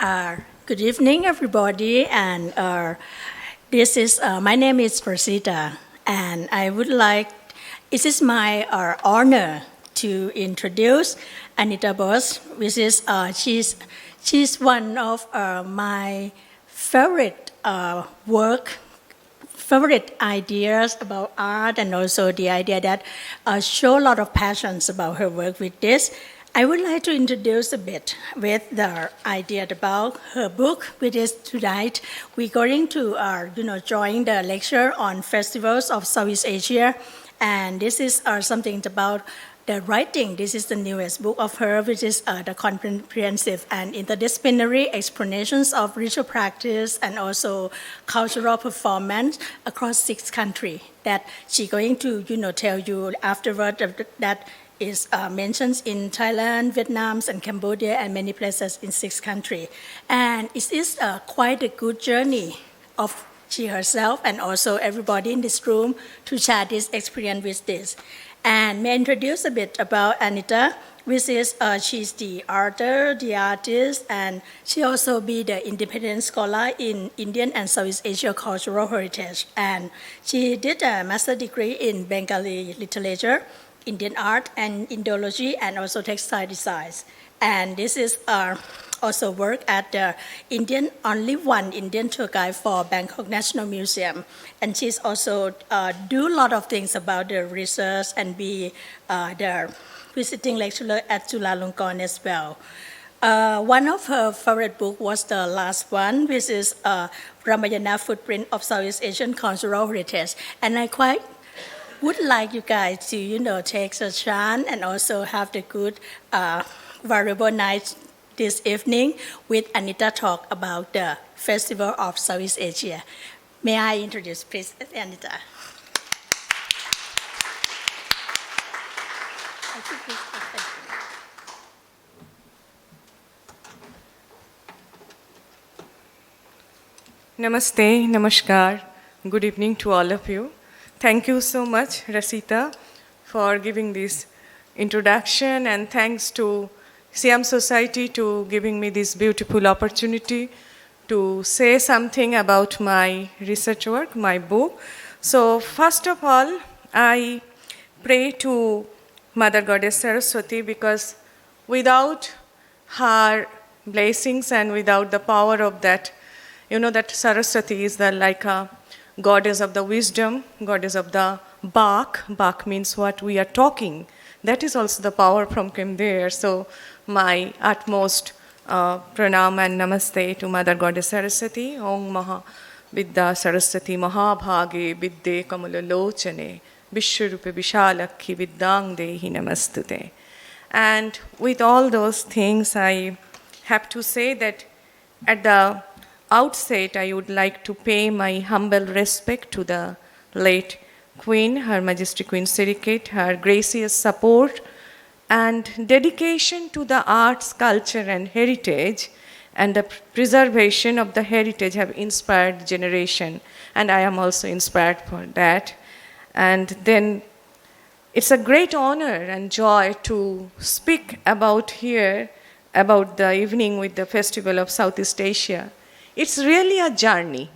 Good evening, everybody, and this is my name is Prasita, and I would like. It is my honor to introduce Anita Bose, which is she's one of my favorite favorite ideas about art, and also the idea that show a lot of passions about her work with this. I would like to introduce a bit with the idea about her book, which is tonight we're going to, join the lecture on festivals of Southeast Asia, and this is something about the writing. This is the newest book of her, which is the comprehensive and interdisciplinary explanations of ritual practice and also cultural performance across 6 countries. That she's going to, tell you afterward that is mentioned in Thailand, Vietnam, and Cambodia, and many places in 6 countries. And it is quite a good journey of she herself and also everybody in this room to share this experience with this. And may I introduce a bit about Anita, which is she's the author, the artist, and she also be the independent scholar in Indian and Southeast Asia cultural heritage. And she did a master's degree in Bengali literature, Indian art and Indology, and also textile designs. And this is also work at the only one Indian tour guide for Bangkok National Museum. And she's also do a lot of things about the research and be the visiting lecturer at Chulalongkorn as well. One of her favorite books was the last one, which is Ramayana Footprint of Southeast Asian Cultural Heritage. And I quite would like you guys to, take a chance and also have the good, valuable night this evening with Anita talk about the Festival of Southeast Asia. May I introduce, please, Anita? Namaste, namaskar. Good evening to all of you. Thank you so much, Rasita, for giving this introduction, and thanks to Siam Society to giving me this beautiful opportunity to say something about my research work, my book. So first of all, I pray to Mother Goddess Saraswati, because without her blessings and without the power of that, that Saraswati is like a goddess of the wisdom, goddess of the Bak. Bak means what we are talking. That is also the power from came there. So my utmost pranam and namaste to Mother Goddess Saraswati. Om Maha Vidya Saraswati Mahabhage Vidde Kamalalochane Vishwarupe Vishalakhi Vidyang Dehi Namastute. And with all those things, I have to say that at the outset, I would like to pay my humble respect to the late Queen, Her Majesty Queen Sirikit, her gracious support and dedication to the arts, culture and heritage, and the preservation of the heritage have inspired generation, and I am also inspired for that. And then it's a great honor and joy to speak about here, about the evening with the Festival of Southeast Asia. It's really a journey.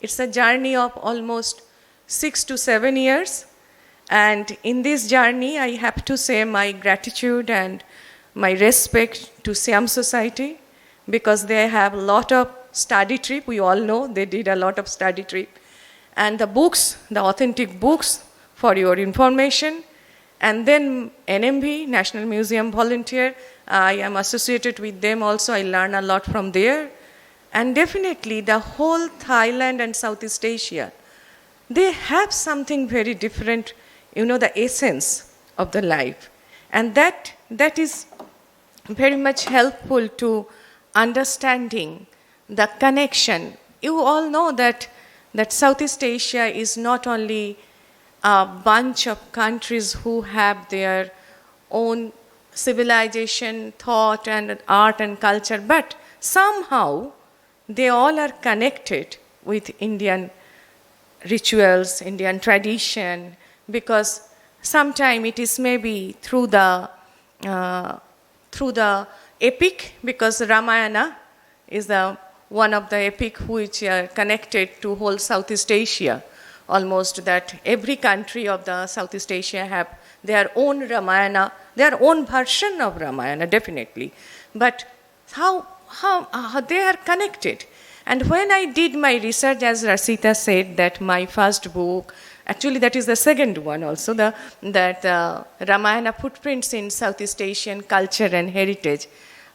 It's a journey of almost 6 to 7 years. And in this journey, I have to say my gratitude and my respect to Siam Society, because they have a lot of study trip. We all know they did a lot of study trip. And the books, the authentic books for your information. And then NMV, National Museum Volunteer, I am associated with them also. I learn a lot from there. And definitely the whole Thailand and Southeast Asia, they have something very different, the essence of the life. And that is very much helpful to understanding the connection. You all know that Southeast Asia is not only a bunch of countries who have their own civilization, thought, and art and culture, but somehow they all are connected with Indian rituals, Indian tradition, because sometimes it is maybe through the epic, because Ramayana is one of the epic which are connected to whole Southeast Asia. Almost that every country of the Southeast Asia have their own Ramayana, their own version of Ramayana, definitely. But how they are connected. And when I did my research, as Rasita said, that my first book, actually that is the second one also, that Ramayana Footprints in Southeast Asian Culture and Heritage,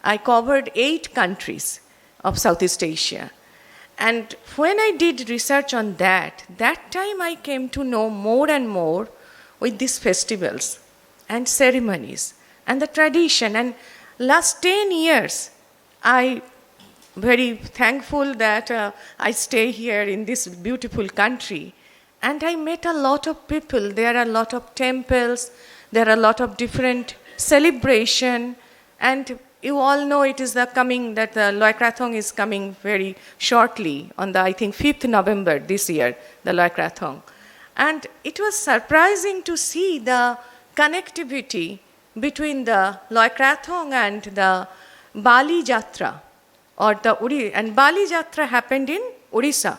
I covered 8 countries of Southeast Asia. And when I did research on that time I came to know more and more with these festivals and ceremonies and the tradition. And last 10 years, I very thankful that I stay here in this beautiful country. And I met a lot of people. There are a lot of temples. There are a lot of different celebration. And you all know it is the Loy Krathong is coming very shortly on the, I think, 5th November this year, the Loy Krathong. And it was surprising to see the connectivity between the Loy Krathong and the Bali Jatra. And Bali Jatra happened in Odisha.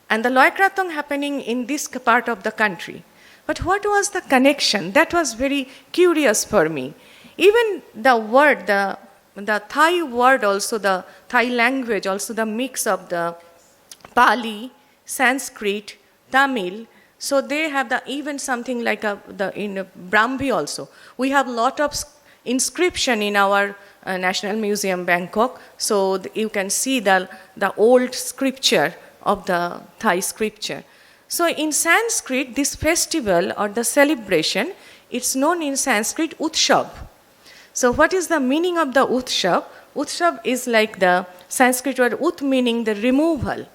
And the Loy Krathong happening in this part of the country. But what was the connection? That was very curious for me. Even the word, the Thai word also, the Thai language, also the mix of the Pali, Sanskrit, Tamil. So they have even something like in Brahmi also. We have a lot of inscription in our National Museum, Bangkok. So you can see the old scripture of the Thai scripture. So in Sanskrit, this festival or the celebration, it's known in Sanskrit Utshav. So what is the meaning of the Utshav? Utshav is like the Sanskrit word Ut meaning the removal.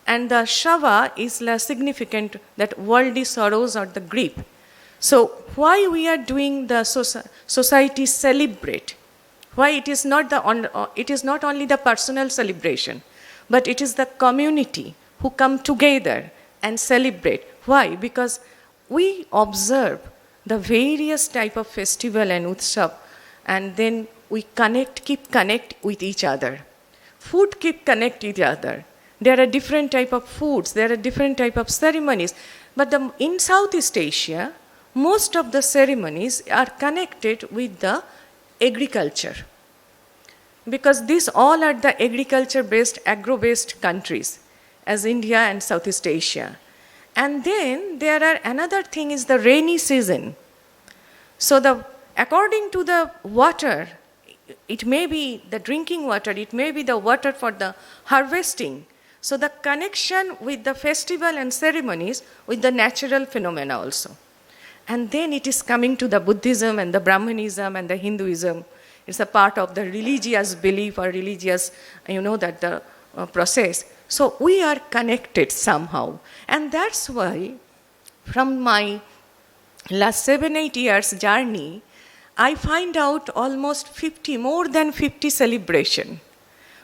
And the Shava is the significant that worldly sorrows or the grief. So why we are doing the society celebrate? Why it is not only the personal celebration, but it is the community who come together and celebrate. Why? Because we observe the various type of festival and utsav, and then we keep connect with each other. Food keep connect each other. There are different type of foods, there are different type of ceremonies. But in Southeast Asia, most of the ceremonies are connected with the agriculture. Because these all are the agriculture-based, agro-based countries, as India and Southeast Asia. And then there are another thing is the rainy season. So according to the water, it may be the drinking water, it may be the water for the harvesting. So the connection with the festival and ceremonies with the natural phenomena also. And then it is coming to the Buddhism and the Brahmanism and the Hinduism. It's a part of the religious belief or religious, the process. So we are connected somehow. And that's why from my last 7-8 years journey, I find out almost more than 50 celebration,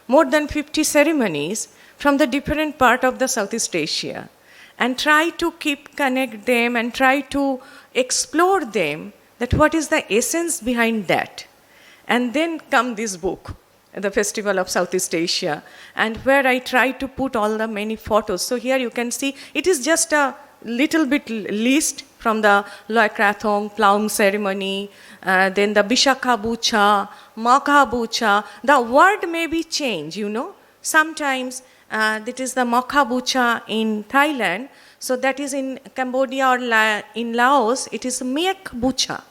more than 50 ceremonies from the different part of the Southeast Asia, and try to connect them and try to explore them, that what is the essence behind that. And then come this book, the Festival of Southeast Asia, and where I try to put all the many photos. So here you can see, it is just a little bit list from the Loy Krathong, Plough ceremony, then the Bishakha Bucha, Makha Bucha. The word may be changed, Sometimes that is the Makha Bucha in Thailand. So that is in Cambodia or in Laos, it is Mek Bucha.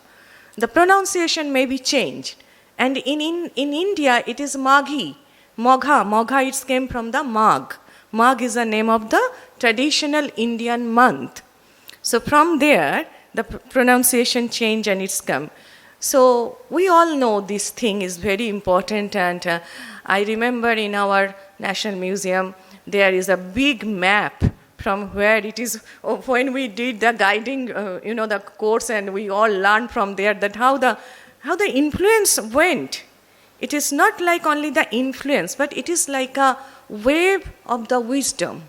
The pronunciation may be changed. And in India, it is Maghi, Mogha. Mogha, it came from the Magh. Magh is the name of the traditional Indian month. So from there, the pronunciation changed and it's come. So we all know this thing is very important. And I remember in our National Museum, there is a big map from where it is, when we did the guiding, the course, and we all learned from there that how the influence went. It is not like only the influence, but it is like a wave of the wisdom,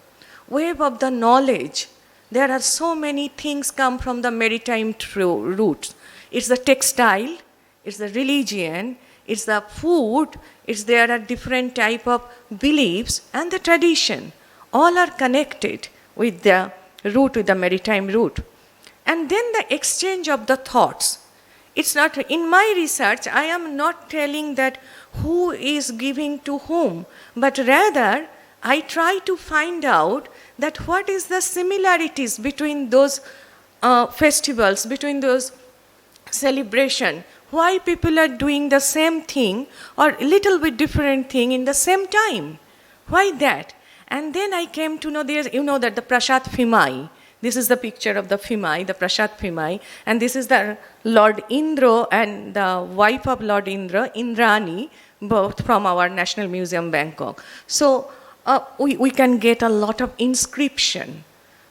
wave of the knowledge. There are so many things come from the maritime roots. It's the textile, it's the religion, it's the food, there are different type of beliefs and the tradition. All are connected with the root, with the maritime root. And then the exchange of the thoughts. It's not, in my research, I am not telling that who is giving to whom, but rather I try to find out that what is the similarities between those festivals, between those celebration, why people are doing the same thing or a little bit different thing in the same time. Why that? And then I came to know there's, that the Prasad Phimai, this is the picture of the Phimai, the Prasad Phimai, and this is the Lord Indra and the wife of Lord Indra, Indrani, both from our National Museum, Bangkok. So we can get a lot of inscription.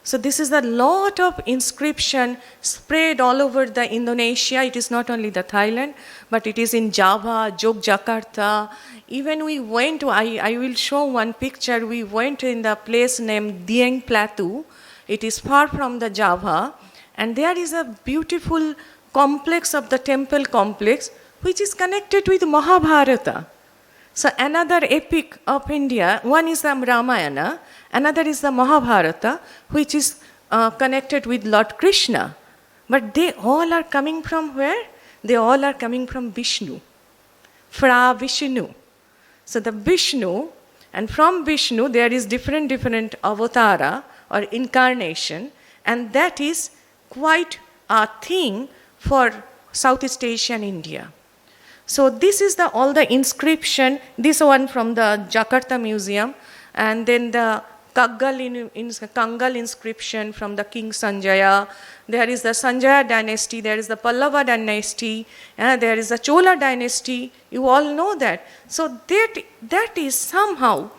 So this is a lot of inscription spread all over the Indonesia. It is not only the Thailand, but it is in Java, Yogyakarta. Even we went, I will show one picture, we went in the place named Dieng Platu. It is far from the Java, and there is a beautiful complex of the temple complex, which is connected with Mahabharata. So another epic of India, one is the Ramayana, another is the Mahabharata, which is connected with Lord Krishna. But they all are coming from where? They all are coming from Vishnu, Fra Vishnu. So the Vishnu, and from Vishnu there is different avatara or incarnation, and that is quite a thing for Southeast Asia and India. So this is all the inscription, this one from the Jakarta Museum, and then the Kangal inscription from the King Sanjaya. There is the Sanjaya dynasty, there is the Pallava dynasty, there is the Chola dynasty. You all know that. So that is somehow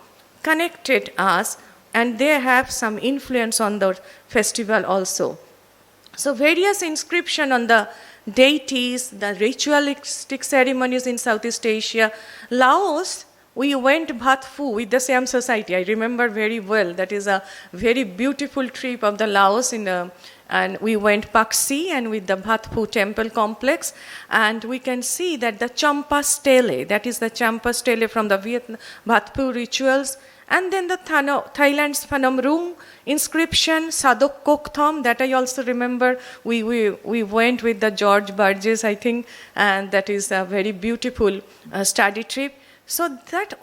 connected us, and they have some influence on the festival also. So various inscription on the deities, the ritualistic ceremonies in Southeast Asia. Laos, we went Bhat Phu with the Siam Society. I remember very well. That is a very beautiful trip of the Laos and we went Paksi and with the Bhat Phu temple complex, and we can see that the Champa Stele, that is the Champa Stele from the Vietnam Bhat Phu rituals, and then the Thailand's Phnom Rung inscription, Sadok Kok Thom, that I also remember. We went with the George Burgess, I think, and that is a very beautiful study trip. So that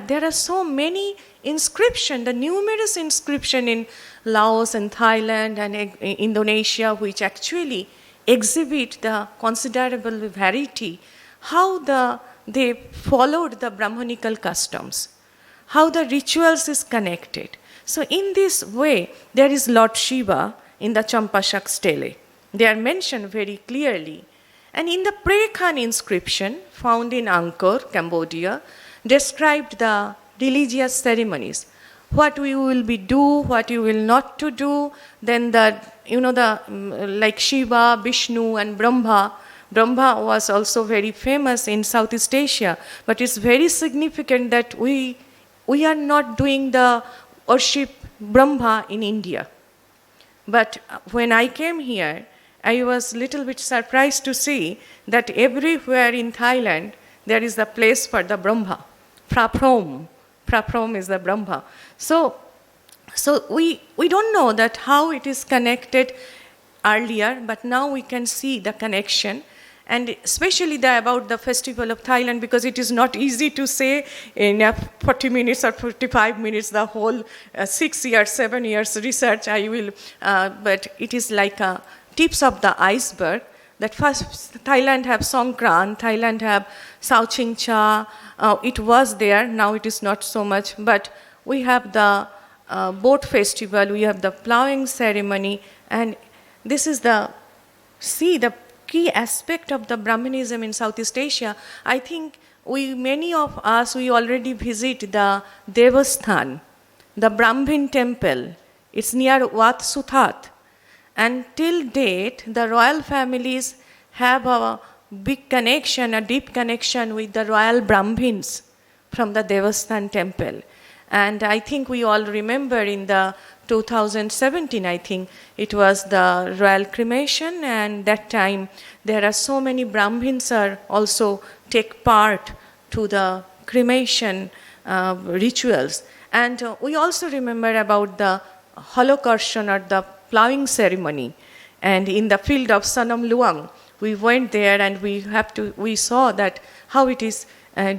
there are so many inscription, the numerous inscription in Laos and Thailand and Indonesia, which actually exhibit the considerable variety, how they followed the Brahmanical customs, how the rituals is connected. So in this way, there is Lord Shiva in the Champashak stele. They are mentioned very clearly. And in the Prekhan inscription found in Angkor, Cambodia, described the religious ceremonies, what we will do, what you will not to do. Then like Shiva, Vishnu and Brahma. Brahma was also very famous in Southeast Asia, but it's very significant that we are not doing the worship Brahma in India. But when I came here, I was a little bit surprised to see that everywhere in Thailand, there is a place for the Brahma. Praprom. Praprom is the Brahma. So we don't know that how it is connected earlier, but now we can see the connection. And especially about the Festival of Thailand, because it is not easy to say in 40 minutes or 45 minutes the whole 6 years, 7 years research. But it is like tips of the iceberg. That first, Thailand have Songkran, Thailand have Sao Ching Cha. It was there, now it is not so much. But we have the boat festival, we have the plowing ceremony, and this is the key aspect of the Brahmanism in Southeast Asia. I think many of us already visit the Devasthan, the Brahmin temple. It's near Wat Suthat. And till date, the royal families have a big connection, a deep connection with the royal Brahmins from the Devasthan temple. And I think we all remember in the 2017, I think, it was the royal cremation, and that time there are so many Brahmins are also take part to the cremation rituals. And we also remember about the holocaustion or the plowing ceremony. And in the field of Sanam Luang, we went there and we saw that how it is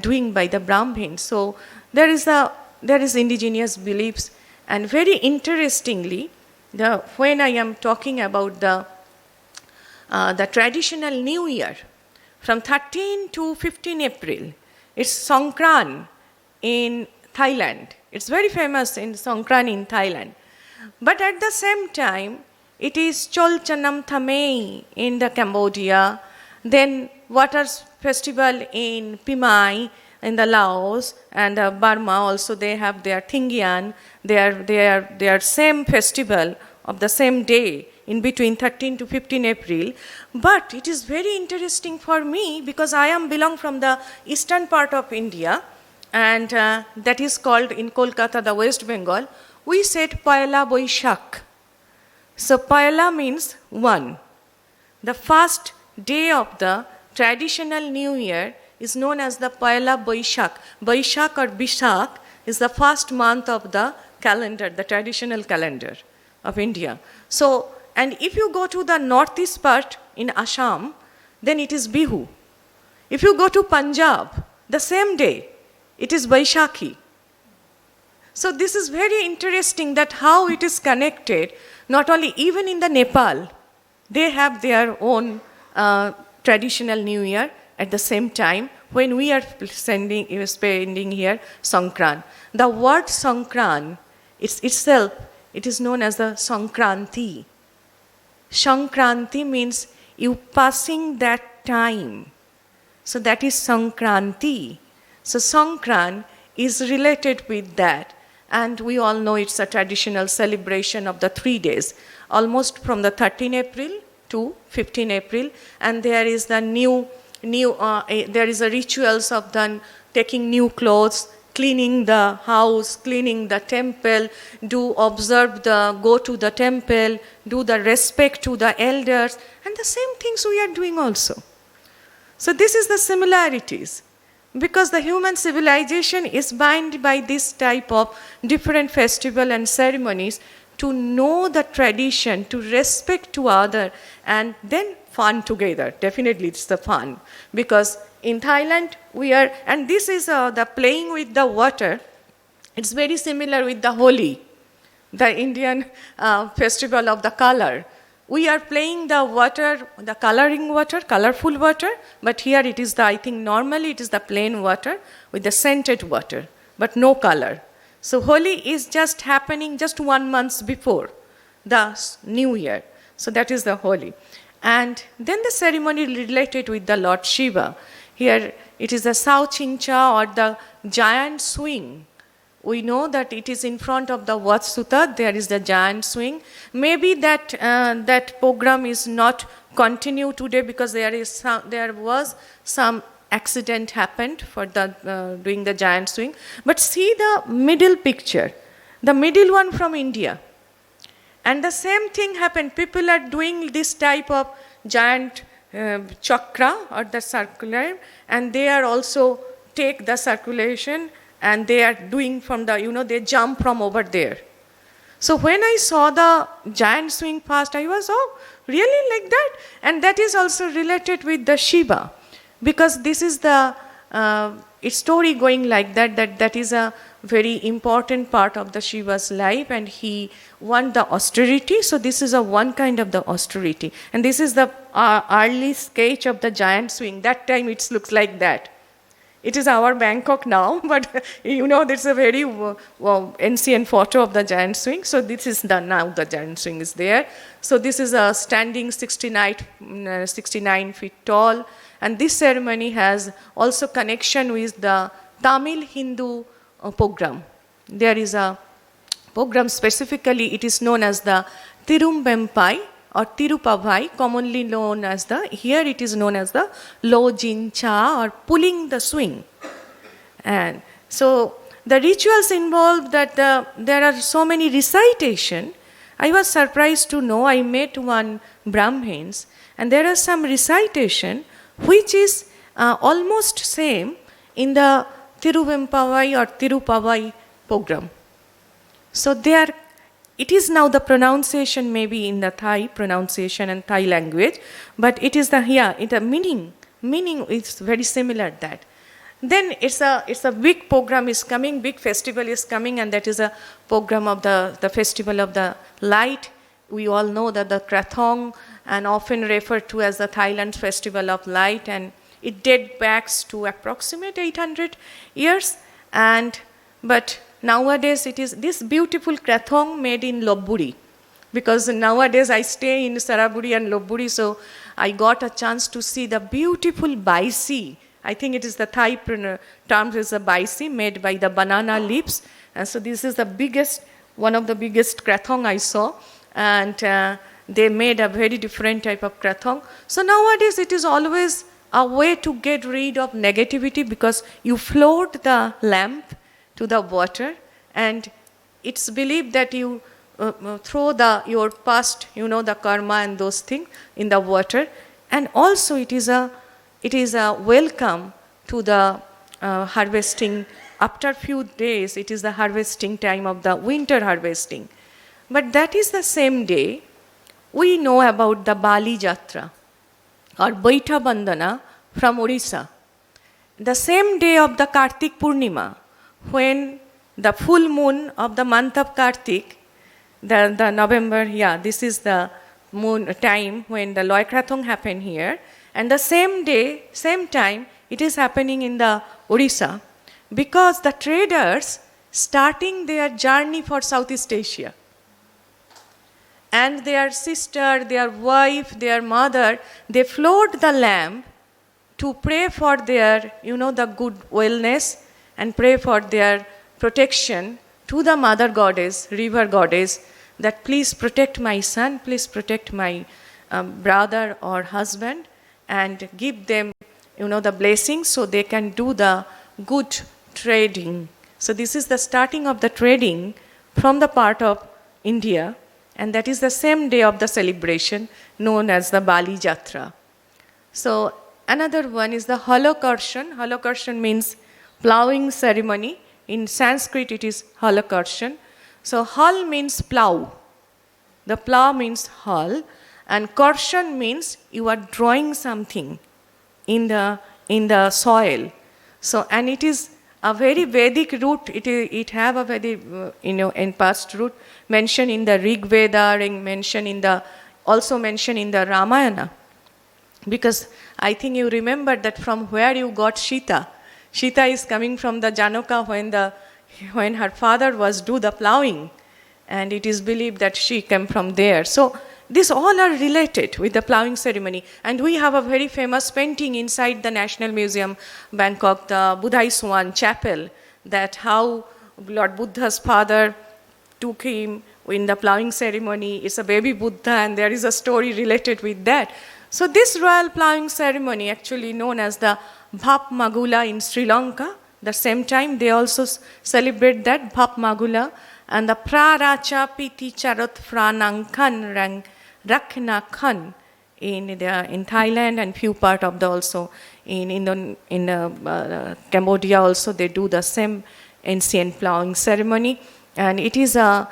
doing by the Brahmins. So there is indigenous beliefs. And very interestingly, when I am talking about the traditional New Year, from 13 to 15 April, it's Songkran in Thailand. It's very famous in Songkran in Thailand. But at the same time, it is Chol Chanam Thamei in the Cambodia, then Water Festival in Pimai in the Laos, and Burma also they have their Thingyan, their same festival of the same day in between 13 to 15 April. But it is very interesting for me because I belong from the eastern part of India, and that is called in Kolkata, the West Bengal, we said Paila Boishak. So Paila means one. The first day of the traditional New Year is known as the Paila Boishak. Boishak or Bishak is the first month of the calendar, the traditional calendar of India. So, and if you go to the northeast part in Assam, then it is Bihu. If you go to Punjab, the same day, it is Baishakhi. So this is very interesting that how it is connected, not only even in the Nepal, they have their own traditional New Year at the same time when we are spending here Songkran. The word Songkran itself, it is known as the Songkranti. Songkranti means you passing that time. So that is Songkranti. So Songkran is related with that. And we all know it's a traditional celebration of the 3 days, almost from the 13 April to 15 April. And there is the there is a rituals of the taking new clothes, cleaning the house, cleaning the temple, go to the temple, do the respect to the elders, and the same things we are doing also. So this is the similarities. Because the human civilization is bound by this type of different festival and ceremonies to know the tradition, to respect to other, and then fun together. Definitely it's the fun. Because in Thailand, and this is the playing with the water. It's very similar with the Holi, the Indian festival of the color. We are playing the water, the coloring water, colorful water, but here it is I think normally it is the plain water with the scented water, but no color. So Holi is just happening just 1 month before the New Year. So that is the Holi. And then the ceremony related with the Lord Shiva. Here it is the Sao Chincha or the giant swing. We know that it is in front of the Vatsuta, there is the giant swing. Maybe that program is not continued today because there was some accident happened for doing the giant swing. But see the middle picture, the middle one from India. And the same thing happened. People are doing this type of giant chakra or the circular, and they are also take the circulation and they are doing from they jump from over there. So when I saw the giant swing past, I was, really like that? And that is also related with the Shiva. Because this is the its story going like that is a very important part of the Shiva's life, and he want the austerity. So this is one kind of the austerity. And this is the early sketch of the giant swing. That time it looks like that. It is our Bangkok now, but there's a very ancient photo of the giant swing. So this is now the giant swing is there. So this is a standing 69 feet tall. And this ceremony has also connection with the Tamil Hindu program. There is a program specifically, it is known as the Tirumbempai or Tirupavai, commonly known as here it is known as the Lojincha or pulling the swing. And so the rituals involve that there are so many recitation. I was surprised to know, I met one Brahmins, and there are some recitation which is almost same in the Tiruvempavai or Tirupavai program. So it is now the pronunciation maybe in the Thai pronunciation and Thai language, but it is the meaning is very similar that. Then it's a big program is coming, big festival is coming, and that is a program of the Festival of the Light. We all know that the Krathong, and often referred to as the Thailand Festival of Light, and it dates back to approximately 800 years. But nowadays it is this beautiful Krathong made in Lopburi, because nowadays I stay in Saraburi and Lopburi, so I got a chance to see the beautiful baisi. I think it is the Thai term is a baisi made by the banana leaves. And so this is one of the biggest krathong I saw. And they made a very different type of krathong. So nowadays it is always a way to get rid of negativity, because you float the lamp to the water, and it's believed that you throw your past, the karma and those things in the water. And also it is a welcome to the harvesting. After few days, it is the harvesting time of the winter harvesting. But that is the same day we know about the Bali Jatra or Baitha Bandhana from Orissa. The same day of the Kartik Purnima, when the full moon of the month of Kartik, the November, this is the moon time when the Loikrathong happened here. And the same day, same time, it is happening in the Orissa, because the traders starting their journey for Southeast Asia. And their sister, their wife, their mother, they float the lamp to pray for their, the good wellness, and pray for their protection to the mother goddess, river goddess, that please protect my son, please protect my brother or husband, and give them, the blessings so they can do the good trading. So this is the starting of the trading from the part of India, and that is the same day of the celebration known as the Bali Jatra. So another one is the Holokarshan. Holokarshan means plowing ceremony. In Sanskrit it is Holokarshan. So hal means plow. The plow means hal. And karshan means you are drawing something in the soil. So, and it is a very Vedic root. It have a very in past root mentioned in the Rig Veda, and also mentioned in the Ramayana. Because I think you remember that from where you got Sita. Sita is coming from the Janaka when her father was do the plowing, and it is believed that she came from there. So these all are related with the plowing ceremony. And we have a very famous painting inside the National Museum, Bangkok, the Budhai Swan Chapel, that how Lord Buddha's father took him in the plowing ceremony. It's a baby Buddha, and there is a story related with that. So this royal plowing ceremony, actually known as the Bhap Magula in Sri Lanka, the same time they also celebrate that Bhap Magula, and the Praracha Piti Charot Franangkhan Rang Rakhna Khan in Thailand, and few part of the also in Cambodia also they do the same ancient plowing ceremony. And it is a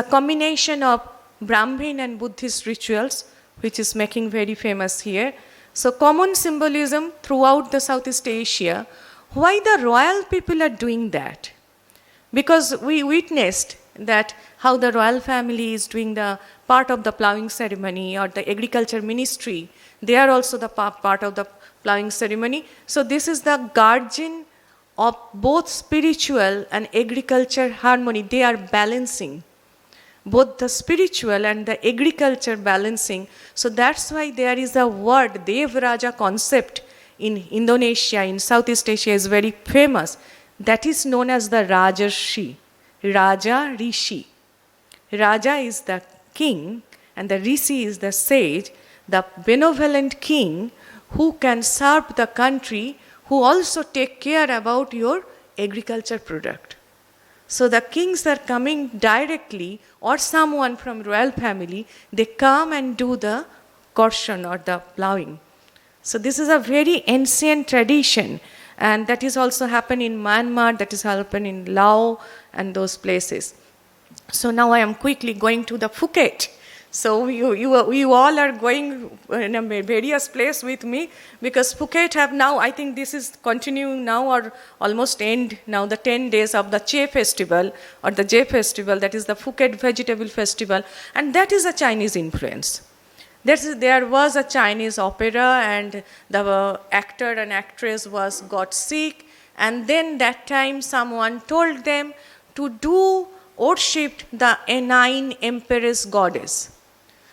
combination of Brahmin and Buddhist rituals which is making very famous here. So common symbolism throughout the Southeast Asia. Why the royal people are doing that? Because we witnessed that how the royal family is doing the part of the plowing ceremony, or the agriculture ministry, they are also the part of the plowing ceremony. So this is the guardian of both spiritual and agriculture harmony. They are balancing both the spiritual and the agriculture balancing. So that's why there is a word, Dev Raja concept in Indonesia, in Southeast Asia is very famous. That is known as the Rajarshi, Raja Rishi. Raja is the king and the Rishi is the sage, the benevolent king who can serve the country, who also take care about your agriculture product. So the kings are coming directly, or someone from royal family, they come and do the korshan or the plowing. So this is a very ancient tradition, and that is also happened in Myanmar, that is happened in Laos and those places. So now I am quickly going to the Phuket. So you all are going in a various place with me, because Phuket have now, I think this is continuing now or almost end now, the 10 days of the Che festival or the J festival, that is the Phuket Vegetable Festival, and that is a Chinese influence. There was a Chinese opera, and the actor and actress got sick, and then that time someone told them to do worship the nine empress goddess.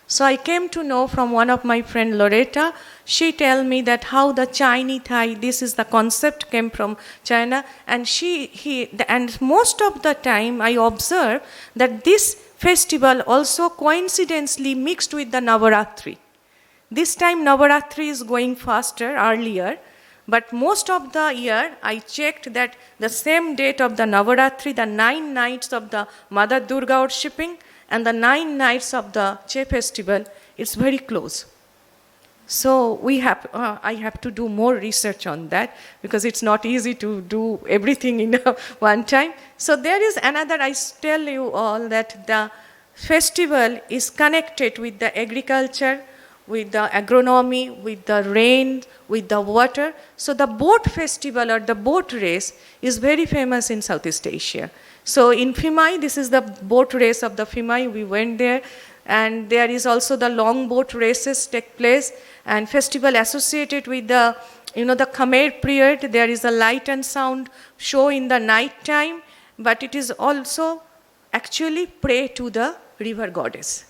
So I came to know from one of my friend Loretta. She tell me that how the Chinese Thai, this is the concept came from China, and and most of the time I observe that this festival also coincidentally mixed with the Navaratri. This time Navaratri is going faster earlier, but most of the year I checked that the same date of the Navaratri, the 9 nights of the Mother Durga worshipping, and the 9 nights of the Che festival, it's very close. So I have to do more research on that, because it's not easy to do everything in one time. So there is another, I tell you all that the festival is connected with the agriculture, with the agronomy, with the rain, with the water. So the boat festival or the boat race is very famous in Southeast Asia. So in Phimai, this is the boat race of the Phimai, we went there, and there is also the long boat races take place, and festival associated with the, the Khmer period. There is a light and sound show in the night time, but it is also actually pray to the river goddess.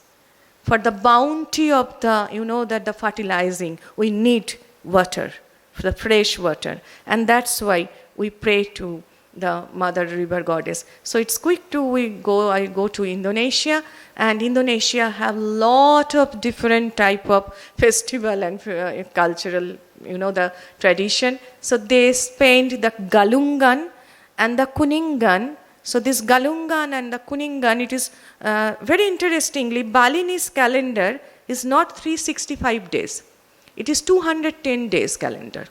For the bounty of the, that the fertilizing, we need water, the fresh water, and that's why we pray to the mother river goddess. So it's quick to I go to Indonesia, and Indonesia have lot of different type of festival and cultural, the tradition. So they spend the Galungan and the Kuningan. So this Galungan and the Kuningan, it is very interestingly, Balinese calendar is not 365 days. It is 210 days calendar.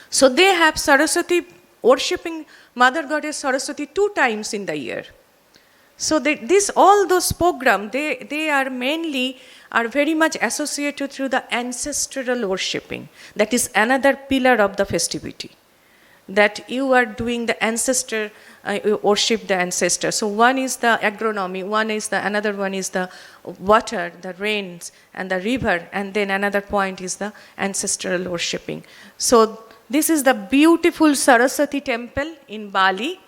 So they have Saraswati worshipping Mother Goddess Saraswati 2 times in the year. So all those programs, they are very much associated through the ancestral worshipping. That is another pillar of the festivity, that you are doing the ancestor, worship the ancestor. So one is the agronomy, another one is the water, the rains and the river, and then another point is the ancestral worshipping. So this is the beautiful Saraswati temple in Bali.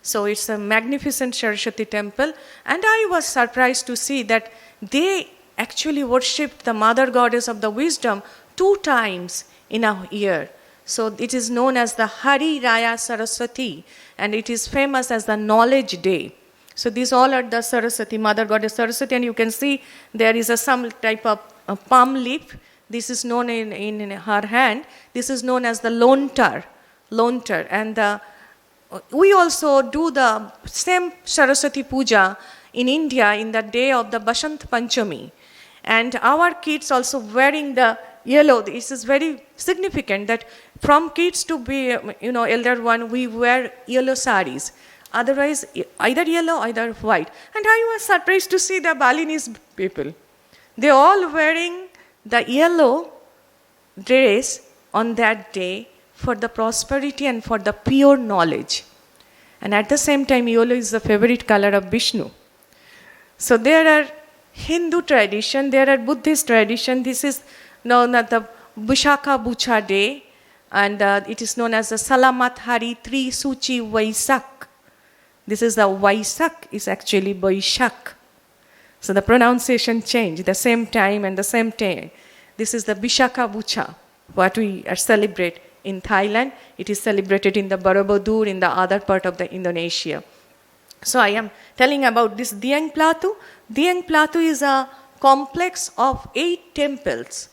So it's a magnificent Saraswati temple, and I was surprised to see that they actually worshipped the mother goddess of the wisdom 2 times in a year. So it is known as the Hari Raya Saraswati, and it is famous as the Knowledge Day. So these all are the Saraswati, Mother Goddess Saraswati, and you can see there is some type of palm leaf. This is known in her hand. This is known as the lontar, and we also do the same Saraswati Puja in India in the day of the Basant Panchami, and our kids also wearing the yellow. This is very significant that from kids to be, elder one, we wear yellow saris. Otherwise, either yellow, either white. And I was surprised to see the Balinese people. They all wearing the yellow dress on that day for the prosperity and for the pure knowledge. And at the same time, yellow is the favorite color of Vishnu. So there are Hindu tradition, there are Buddhist tradition. This is known as the Vishakha Bucha Day, and it is known as the Salamat Hari Tri Suchi Vaisak. This is the Vaisak, is actually Vaishak. So the pronunciation changed the same time and the same day. This is the Vishakha Bucha, what we are celebrate in Thailand. It is celebrated in the Borobudur in the other part of the Indonesia. So I am telling about this Dieng Platu. Dieng Platu is a complex of 8 temples.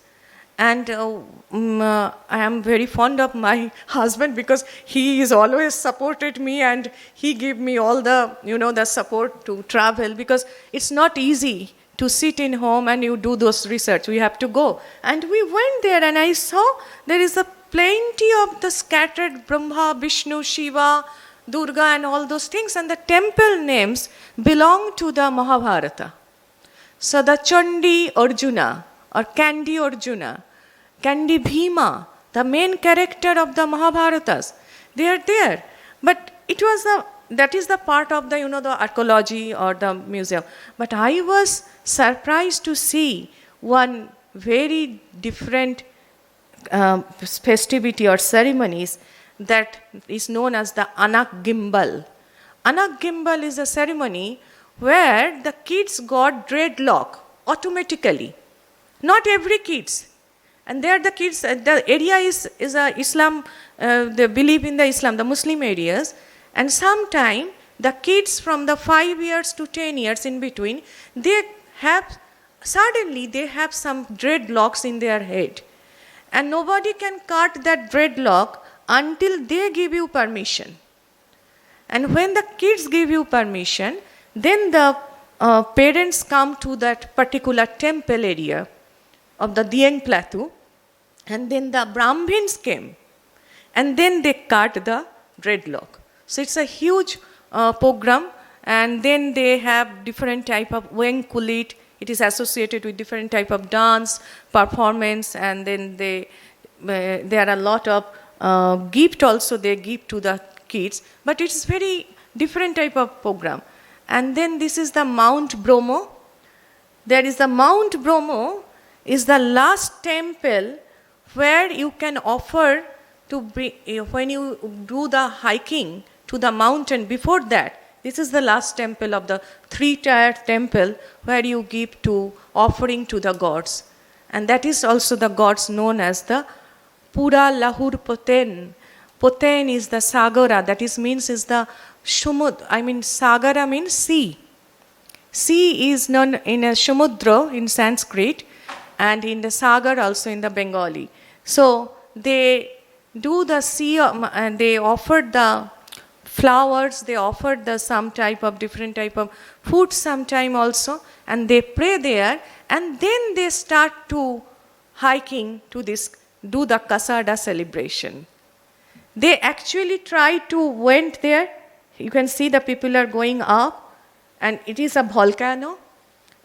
And I am very fond of my husband because he is always supported me and he gave me all the, the support to travel, because it's not easy to sit in home and you do those research. We have to go. And we went there and I saw there is a plenty of the scattered Brahma, Vishnu, Shiva, Durga and all those things, and the temple names belong to the Mahabharata. So the Chandi Arjuna or Kandi Arjuna, Kandi Bhima, the main character of the Mahabharatas, they are there. But it was that is the part of the, the archaeology or the museum. But I was surprised to see one very different festivity or ceremonies that is known as the Anak Gimbal. Anak Gimbal is a ceremony where the kids got dreadlock automatically. Not every kids. And there the kids, the area is a Islam, they believe in the Islam, the Muslim areas. And sometime the kids from the 5 years to 10 years in between, suddenly they have some dreadlocks in their head. And nobody can cut that dreadlock until they give you permission. And when the kids give you permission, then the parents come to that particular temple area of the Dieng Plateau, and then the Brahmins came, and then they cut the dreadlock. So it's a huge program, and then they have different type of Weng Kulit. It is associated with different type of dance, performance, and then there are a lot of gift also they give to the kids, but it's very different type of program. And then this is the Mount Bromo. There is the Mount Bromo is the last temple where you can offer to bring, when you do the hiking to the mountain. Before that, this is the last temple of the 3-tier temple where you give to offering to the gods. And that is also the gods known as the Pura Lahur Poten. Poten is the Sagara, that is means is the Shumud, Sagara means sea. Sea is known in a Shumudra in Sanskrit, and in the Sagar also in the Bengali. So they do the sea, and they offered the flowers, they offered the some type of different type of food sometime also, and they pray there, and then they start to hiking to this, do the Kasada celebration. They actually try to went there. You can see the people are going up, and it is a volcano,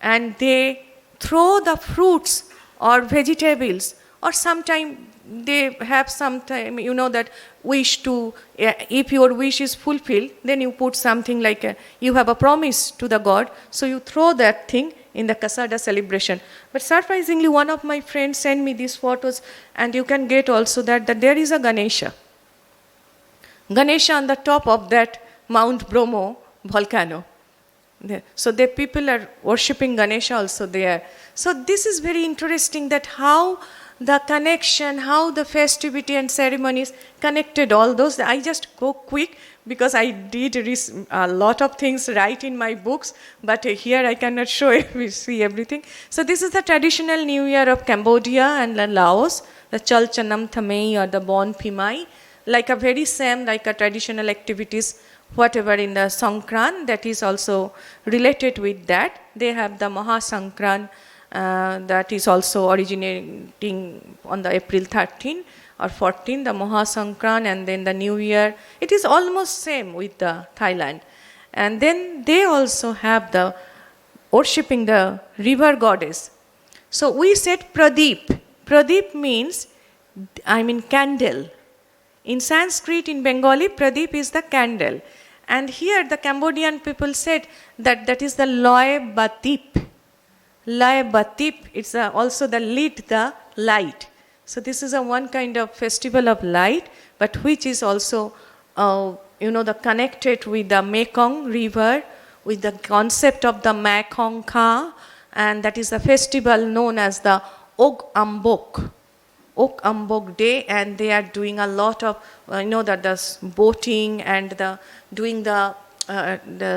and they throw the fruits or vegetables, or sometime they have sometime, that wish to, if your wish is fulfilled, then you put something like you have a promise to the god, so you throw that thing in the Kasada celebration. But surprisingly, one of my friends sent me these photos, and you can get also that there is a Ganesha on the top of that Mount Bromo volcano. So the people are worshipping Ganesha also there. So this is very interesting that how the connection, how the festivity and ceremonies connected all those. I just go quick because I did a lot of things right in my books, but here I cannot show it, we see everything. So this is the traditional New Year of Cambodia and Laos, the Chal Chanam Thamei or the Bon Phimai, like a very same, like a traditional activities, whatever in the Songkran, that is also related with that. They have the Maha Songkran, that is also originating on the April 13 or 14, the Maha Songkran, and then the New Year. It is almost same with the Thailand. And then they also have the worshipping the river goddess. So we said Pradeep. Pradeep means, candle. In Sanskrit, in Bengali, Pradeep is the candle. And here the Cambodian people said that is the Loy Batip. Loy Batip, it's also the lit, the light. So this is one kind of festival of light, but which is also, the connected with the Mekong river, with the concept of the Mekong Ka, and that is a festival known as the Ok Ambok. Ok Ambok Day, and they are doing a lot of, the boating and doing the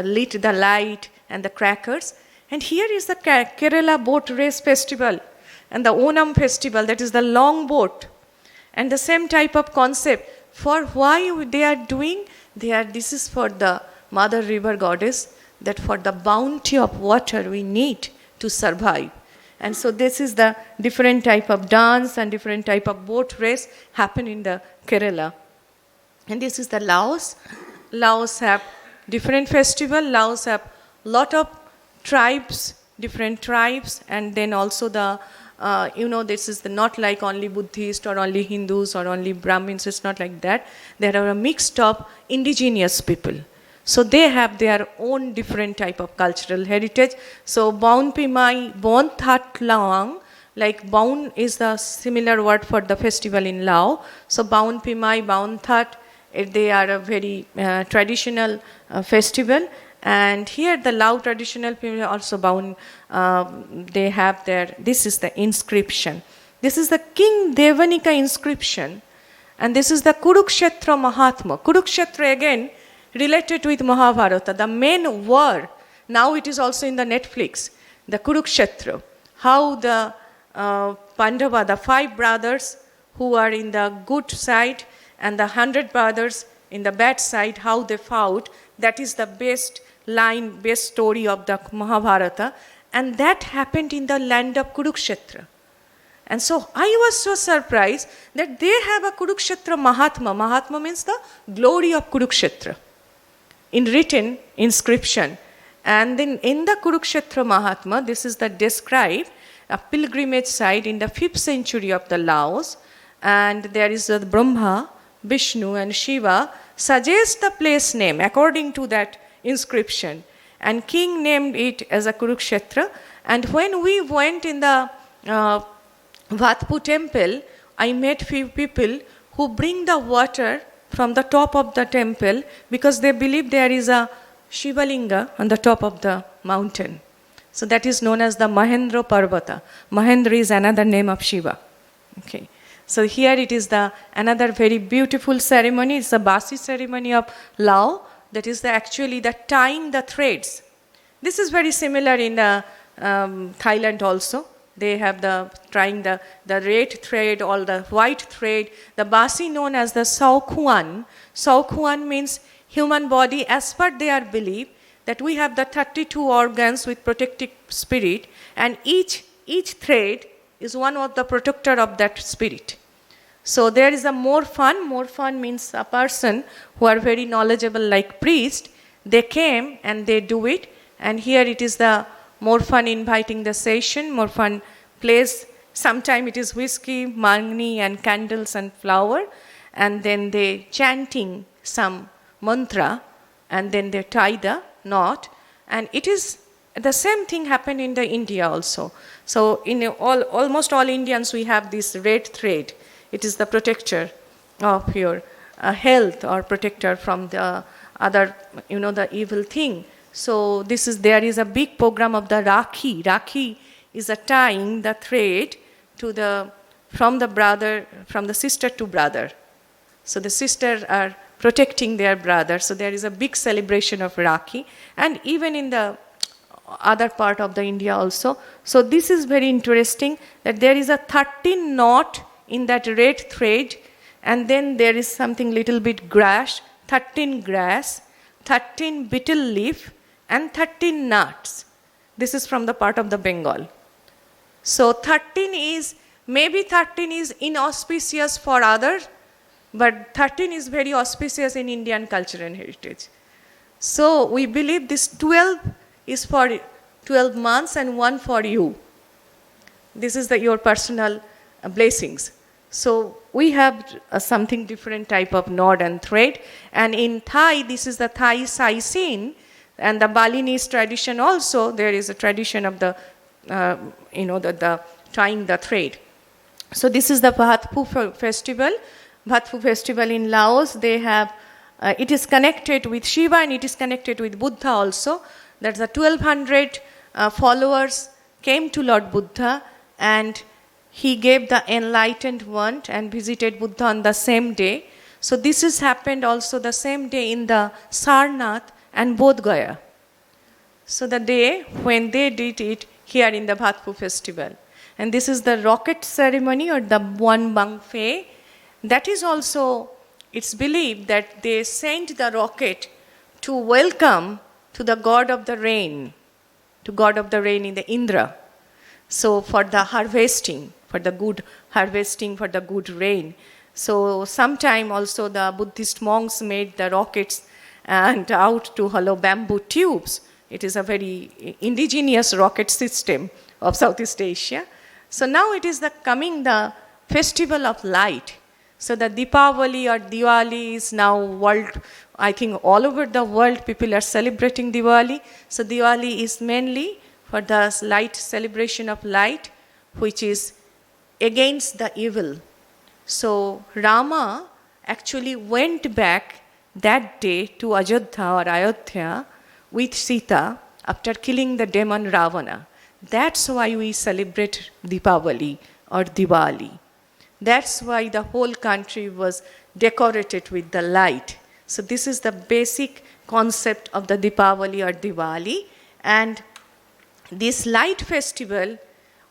lit the light and the crackers. And here is the Kerala Boat Race Festival and the Onam Festival, that is the long boat. And the same type of concept. For why they are doing, this is for the Mother River Goddess, that for the bounty of water we need to survive. And so this is the different type of dance and different type of boat race happen in the Kerala. And this is the Laos. Laos have different festival. Laos have lot of tribes, different tribes, and then also the this is not like only Buddhist or only Hindus or only Brahmins. It's not like that. There are a mixed of indigenous people. So they have their own different type of cultural heritage. So Baun Pimai, Bon That Lawang, like Baun is the similar word for the festival in Lao. So Baun Pimai, Baun That, they are a very traditional festival. And here the Lao traditional people also Baun, they have this is the inscription. This is the King Devanika inscription. And this is the Kurukshetra Mahatma. Kurukshetra again related with Mahabharata. The main war, now it is also in the Netflix, the Kurukshetra. How the Pandava, the 5 brothers who are in the good side and the 100 brothers in the bad side, how they fought. That is the best line, best story of the Mahabharata. And that happened in the land of Kurukshetra. And so I was so surprised that they have a Kurukshetra Mahatma. Mahatma means the glory of Kurukshetra in written inscription. And then in the Kurukshetra Mahatma, this is the described a pilgrimage site in the 5th century of the Laos. And there is the Brahma, Vishnu and Shiva suggest the place name according to that inscription. And king named it as a Kurukshetra. And when we went in the Vatpu temple, I met few people who bring the water from the top of the temple because they believe there is a Shivalinga on the top of the mountain. So that is known as the Mahendra Parvata. Mahendra is another name of Shiva. Okay. So here it is another very beautiful ceremony. It's a Basi ceremony of Lao. That is actually the tying the threads. This is very similar in Thailand also. They have trying the red thread or the white thread. The Basi known as the Saukuan. Saukuan means human body as per their belief that we have the 32 organs with protective spirit, and each thread is one of the protector of that spirit. So there is a more fun. More fun means a person who are very knowledgeable like priest. They came and they do it. And here it is the more fun inviting the session, more fun place. Sometimes it is whiskey, mangni and candles and flower. And then they chanting some mantra and then they tie the knot. And it is the same thing happened in the India also. So in almost all Indians we have this red thread. It is the protector of your health or protector from the other, the evil thing. So there is a big program of the Rakhi. Rakhi is a tying the thread from the sister to brother. So the sisters are protecting their brother. So there is a big celebration of Rakhi. And even in the other part of the India also. So this is very interesting that there is a 13 knot in that red thread, and then there is something little bit grass, 13 grass, 13 betel leaf, and 13 nuts. This is from the part of the Bengal. So 13 is inauspicious for others, but 13 is very auspicious in Indian culture and heritage. So we believe this 12 is for 12 months and 1 for you. This is your personal blessings. So we have something different type of knot and thread. And in Thai, this is the Thai Sai Sin. And the Balinese tradition also, there is a tradition of the tying the thread. So this is the Vatpu festival. Vatpu festival in Laos, they have, it is connected with Shiva and it is connected with Buddha also. That's the 1200 followers came to Lord Buddha and he gave the enlightened wand and visited Buddha on the same day. So this has happened also the same day in the Sarnath and Bodh Gaya. So the day when they did it here in the Vatpu festival. And this is the rocket ceremony or the Buan Bang Fe. That is also, it's believed that they sent the rocket to welcome to the god of the rain, to god of the rain in the Indra. So for the harvesting, for the good harvesting, for the good rain. So sometime also the Buddhist monks made the rockets and out to hollow bamboo tubes. It is a very indigenous rocket system of Southeast Asia. So now it is the festival of light. So the Deepavali or Diwali is now world, I think all over the world people are celebrating Diwali. So Diwali is mainly for the light celebration of light, which is against the evil. So Rama actually went back that day to Ajodhya or Ayodhya with Sita after killing the demon Ravana. That's why we celebrate Deepavali or Diwali. That's why the whole country was decorated with the light. So this is the basic concept of the Deepavali or Diwali. And this light festival,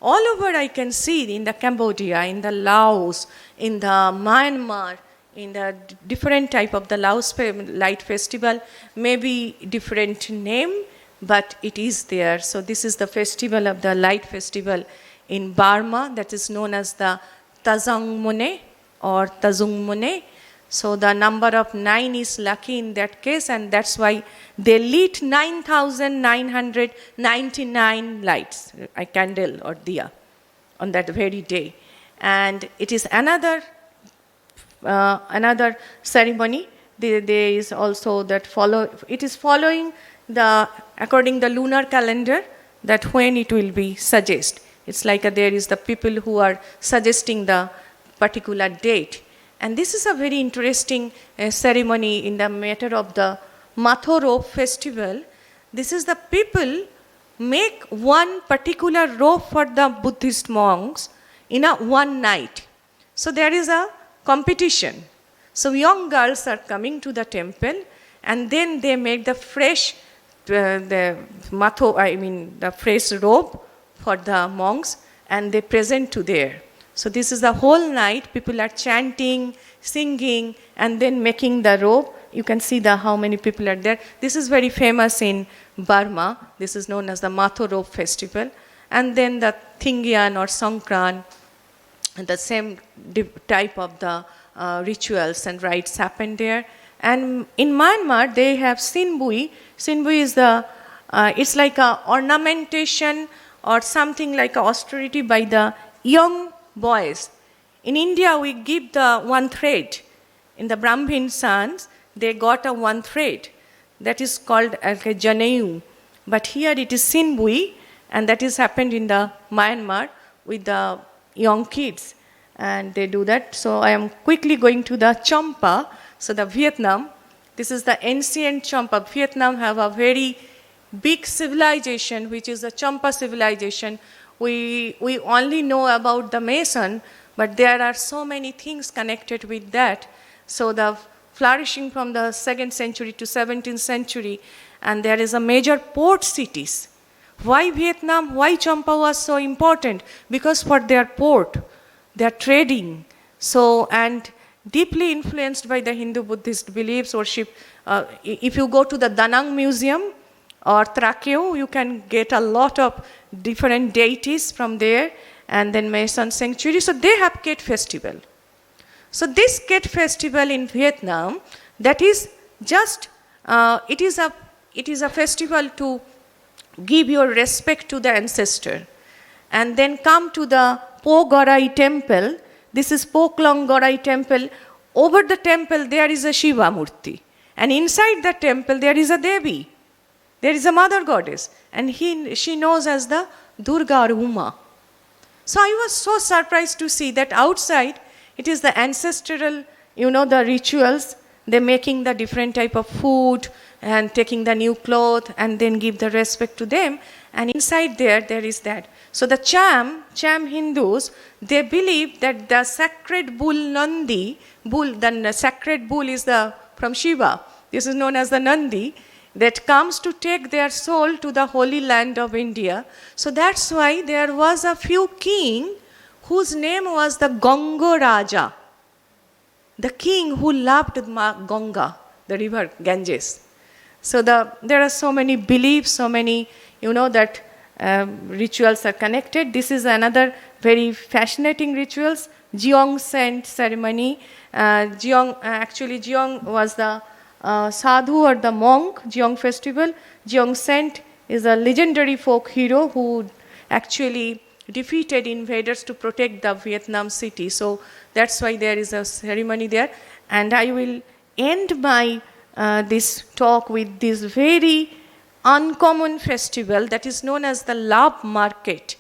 all over I can see in the Cambodia, in the Laos, in the Myanmar, in the different type of the Laos light festival, maybe different name, but it is there. So this is the festival of the light festival in Burma that is known as the Tazangmune or Tazungmune. So the number of 9 is lucky in that case, and that's why they lit 9,999 lights, a candle or diya, on that very day. And it is another ceremony. There is also that it is following according the lunar calendar, that when it will be suggest. It's like there is the people who are suggesting the particular date. And this is a very interesting ceremony in the matter of the Matho robe festival. This is the people make one particular robe for the Buddhist monks in one night. So there is a competition. So young girls are coming to the temple, and then they make the fresh, the fresh robe for the monks, and they present to there. So this is the whole night, people are chanting, singing, and then making the robe. You can see how many people are there. This is very famous in Burma. This is known as the Matho robe festival. And then the Thingyan or Songkran, the same type of the rituals and rites happen there. And in Myanmar, they have Sinbui. Sinbui is it's like a ornamentation or something like a austerity by the young boys. In India, we give the one thread. In the Brahmin sons, they got a one thread. That is called a Janayu. But here it is Sinbui, and that is happened in the Myanmar with the young kids. And they do that. So I am quickly going to the Champa. So the Vietnam, this is the ancient Champa. Vietnam have a very big civilization, which is the Champa civilization. We only know about the Mason, but there are so many things connected with that. So the flourishing from the 2nd century to 17th century, and there is a major port cities. Why Vietnam? Why Champa was so important? Because for their port, their trading. So, and deeply influenced by the Hindu-Buddhist beliefs, worship. If you go to the Da Nang Museum or Trakeo, you can get a lot of different deities from there, and then Mason sanctuary. So they have Ket festival. So this Ket festival in Vietnam, that is just, it is a festival to give your respect to the ancestor. And then come to the Po Gorai temple. This is Po Klong Gorai temple. Over the temple, there is a Shiva Murti. And inside the temple, there is a Devi. There is a mother goddess. And she knows as the Durga or Uma. So I was so surprised to see that outside, it is the ancestral, the rituals. They're making the different type of food and taking the new cloth and then give the respect to them. And inside there is that. So the Cham Hindus, they believe that the sacred bull Nandi, the sacred bull is from Shiva. This is known as the Nandi, that comes to take their soul to the holy land of India. So that's why there was a few king whose name was the Ganga Raja, the king who loved Ganga, the river Ganges. So there are so many beliefs, so many, that rituals are connected. This is another very fascinating rituals, Jeong scent ceremony. Jeong was the sadhu or the monk. Jeong festival. Jeong scent is a legendary folk hero who actually defeated invaders to protect the Vietnam city. So that's why there is a ceremony there. And I will end my this talk with this very uncommon festival that is known as the Love Market.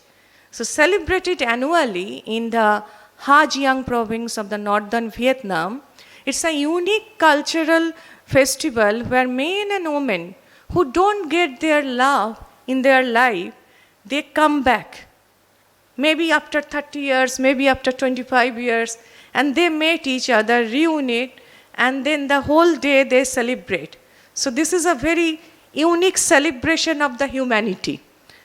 So celebrated annually in the Ha Giang province of the northern Vietnam. It's a unique cultural festival where men and women who don't get their love in their life, they come back. Maybe after 30 years, maybe after 25 years, and they meet each other, reunite, and then the whole day they celebrate. So this is a very unique celebration of the humanity.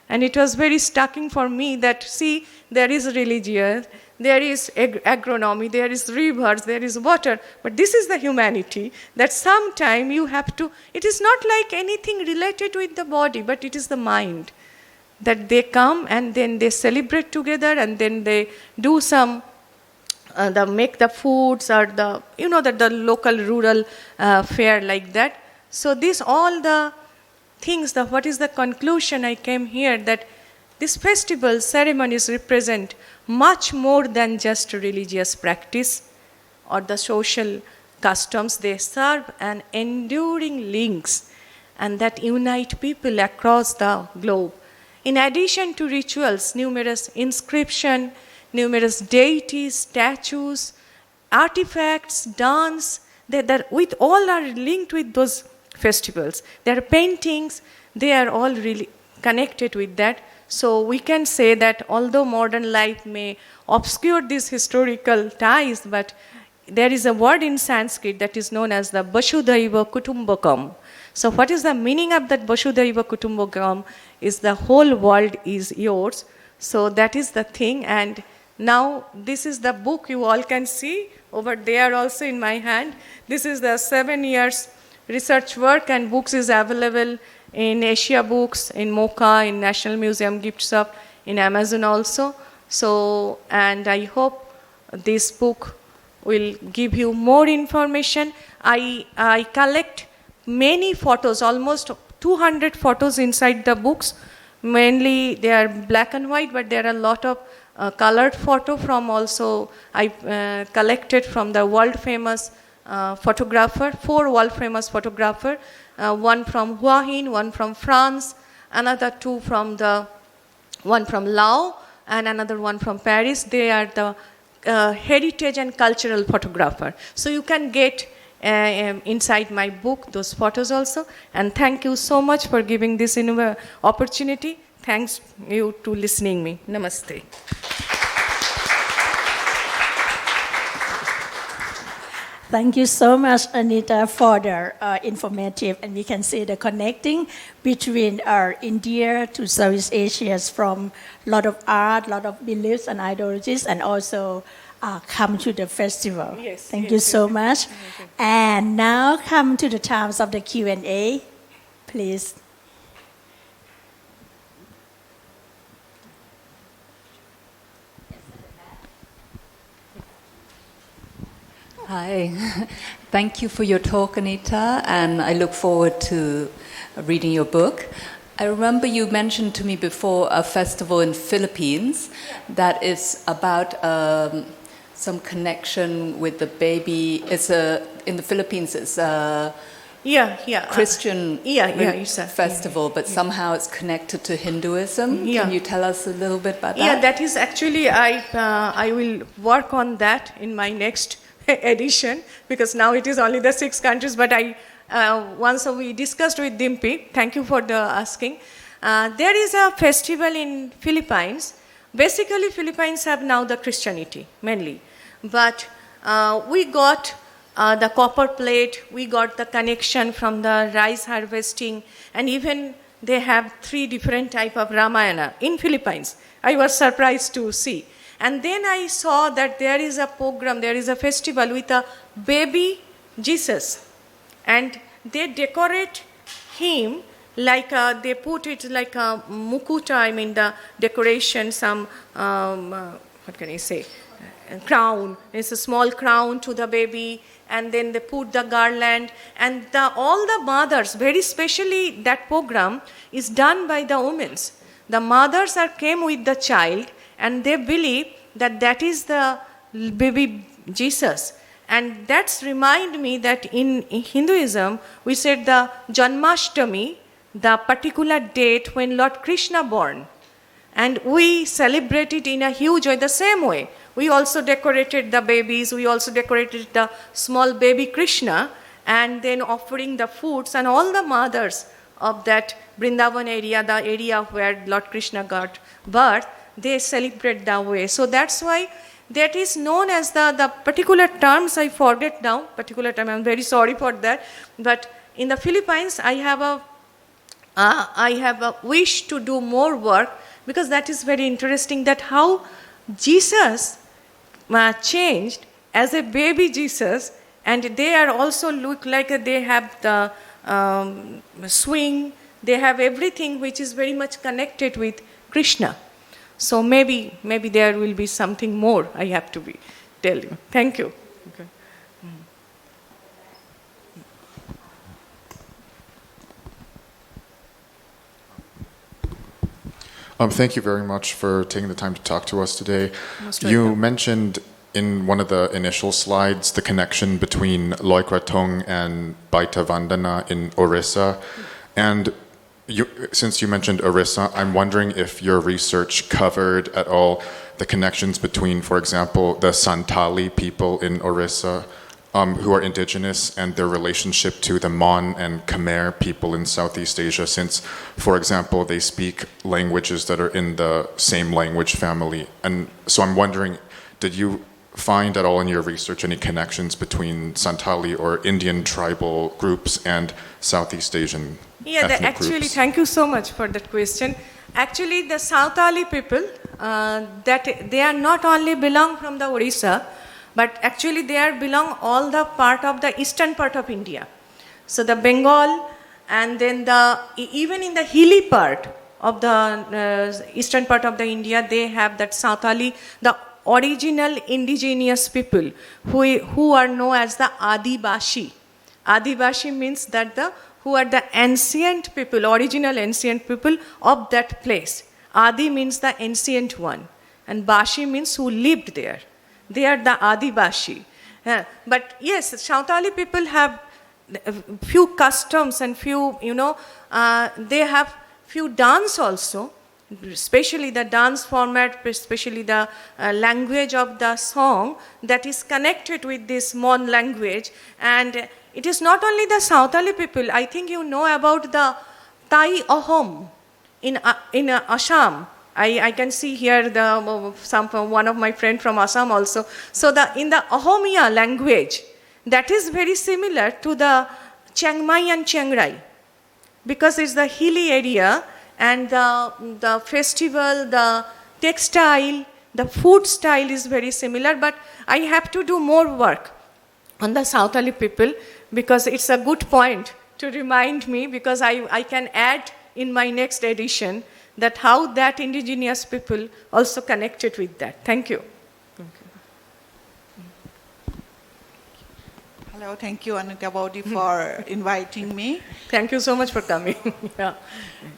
And it was very striking for me that, see, there is religion, there is agronomy, there is rivers, there is water, but this is the humanity that sometime you have to, it is not like anything related with the body, but it is the mind. That they come and then they celebrate together and then they do some, make the foods or the, the local rural fare like that. So this all the things, what is the conclusion I came here, that these festival ceremonies represent much more than just religious practice or the social customs. They serve an enduring links and that unite people across the globe. In addition to rituals, numerous inscriptions, numerous deities, statues, artifacts, dance, that with all are linked with those festivals. There are paintings, they are all really connected with that. So we can say that although modern life may obscure these historical ties, but there is a word in Sanskrit that is known as the Vasudhaiva Kutumbakam. So what is the meaning of that Vasudhaiva Kutumbakam is the whole world is yours. So that is the thing. And now this is the book you all can see over there also in my hand. This is the 7 years research work, and books is available in Asia Books, in Mocha, in National Museum Gift Shop, in Amazon also. So, and I hope this book will give you more information. I collect many photos, almost 200 photos inside the books. Mainly they are black and white, but there are a lot of colored photo from also I collected from the world famous photographer, 4 world famous photographer, one from Hua Hin, one from France, another 2 from one from Laos, and another one from Paris. They are the heritage and cultural photographer. So you can get inside my book those photos also. And thank you so much for giving this opportunity. Thanks you to listening me. Namaste. Thank you so much, Anita, for the informative, and we can see the connecting between India to Southeast Asia from a lot of art, lot of beliefs and ideologies, and also come to the festival. Yes, Thank you so much. And now come to the times of the Q&A, please. Hi, thank you for your talk, Anita, and I look forward to reading your book. I remember you mentioned to me before a festival in Philippines that is about some connection with the baby. It's in the Philippines. It's a Christian festival, but somehow it's connected to Hinduism. Yeah. Can you tell us a little bit about that? Yeah, that is actually I will work on that in my next edition, because now it is only the 6 countries, but once we discussed with Dimpy, thank you for the asking. There is a festival in Philippines. Basically, Philippines have now the Christianity mainly, but we got the copper plate, we got the connection from the rice harvesting, and even they have 3 different type of Ramayana in Philippines. I was surprised to see. And then I saw that there is a program, there is a festival with a baby Jesus. And they decorate theme, like they put it like a mukuta, I mean the decoration, some, what can I say, crown. It's a small crown to the baby, and then they put the garland, and all the mothers, very specially that program is done by the women. The mothers came with the child, and they believe that is the baby Jesus. And that's remind me that in Hinduism, we said the Janmashtami, the particular date when Lord Krishna born. And we celebrate it in a huge way, the same way. We also decorated the babies, we also decorated the small baby Krishna, and then offering the foods, and all the mothers of that Vrindavan area, the area where Lord Krishna got birth, they celebrate that way. So that's why that is known as the particular terms, I forget now, particular term, I'm very sorry for that. But in the Philippines, I have a wish to do more work, because that is very interesting, that how Jesus changed as a baby Jesus, and they are also look like they have the swing, they have everything which is very much connected with Krishna. So maybe there will be something more I have to tell you. Thank you. Okay. Thank you very much for taking the time to talk to us today. Most You welcome. mentioned in one of the initial slides the connection between Loy Krathong and Baita Vandana in Orissa. And since you mentioned Orissa, I'm wondering if your research covered at all the connections between, for example, the Santali people in Orissa, who are indigenous, and their relationship to the Mon and Khmer people in Southeast Asia, since, for example, they speak languages that are in the same language family. And so I'm wondering, did you find at all in your research any connections between Santali or Indian tribal groups and Southeast Asian ethnic actually, groups? thank you so much for that question. Actually, the Santali people, that they are not only belong from the Orissa, but actually they belong all the part of the eastern part of India. So the Bengal, and then even in the hilly part of the eastern part of the India, they have that Santali, the original indigenous people who are known as the Adivashi. Adivashi means that who are the ancient people, original ancient people of that place. Adi means the ancient one, and Bashi means who lived there. They are the Adivashi. But yes, Santali people have few customs and few, they have few dance also, especially the dance format, especially the language of the song that is connected with this Mon language. And it is not only the Santali people. I think you know about the Tai Ahom in Assam. I can see here one of my friend from Assam also. So in the Ahomia language, that is very similar to the Chiang Mai and Chiang Rai, because it's the hilly area, and the festival, the textile, the food style is very similar. But I have to do more work on the Santali people, because it's a good point to remind me, because I can add in my next edition that how that indigenous people also connected with that. Thank you. Hello, thank you, Anita Bose, for inviting me. Thank you so much for coming. Yeah.